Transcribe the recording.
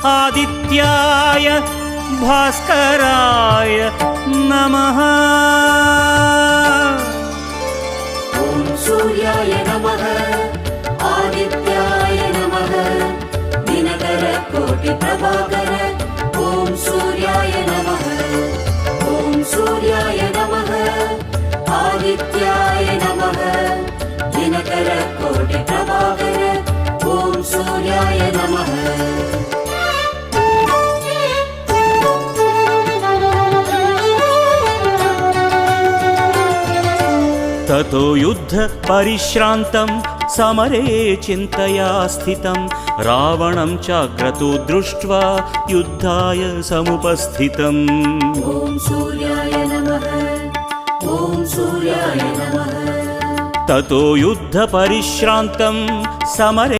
आदित्याय भास्कराय नमः। ॐ सूर्याय नमः आदित्याय नमः दिनकर कोटि प्रभाकर। ॐ सूर्याय नमः ॐ सूर्याय नमः आदित्याय नमः दिनकर कोटि प्रभाकर। ॐ सूर्याय नमः। ततो युद्ध परिश्रान्तं समरे चिन्तया स्थितं रावणं चाक्रतो दृष्ट्वा युद्धाय समुपस्थितम्। ॐ सूर्याय नमः ॐ सूर्याय नमः। ततो युद्ध परिश्रान्तं समरे